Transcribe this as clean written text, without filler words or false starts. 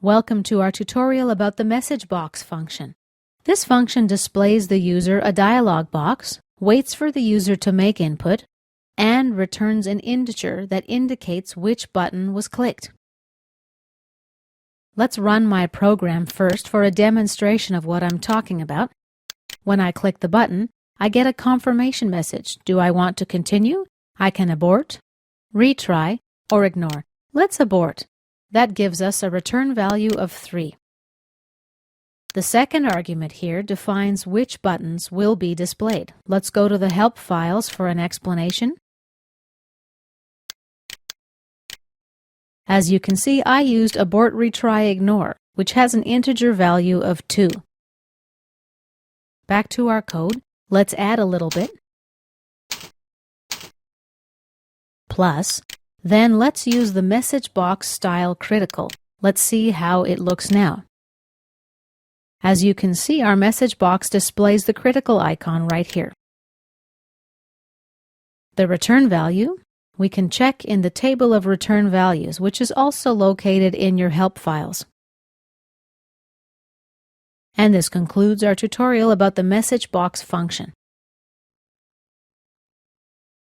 Welcome to our tutorial about the MsgBox function. This function displays the user a dialog box, waits for the user to make input, and returns an integer that indicates which button was clicked. Let's run my program first for a demonstration of what I'm talking about. When I click the button, I get a confirmation message. Do I want to continue? I can abort, retry, or ignore. Let's abort. That gives us a return value of 3. The second argument here defines which buttons will be displayed. Let's go to the help files for an explanation. As you can see, I used abort, retry, ignore, which has an integer value of 2. Back to our code, let's add a little bit. Plus, then let's use the MsgBox style critical. Let's see how it looks now. As you can see, our MsgBox displays the critical icon right here. The return value we can check in the table of return values, which is also located in your help files. And this concludes our tutorial about the MsgBox function.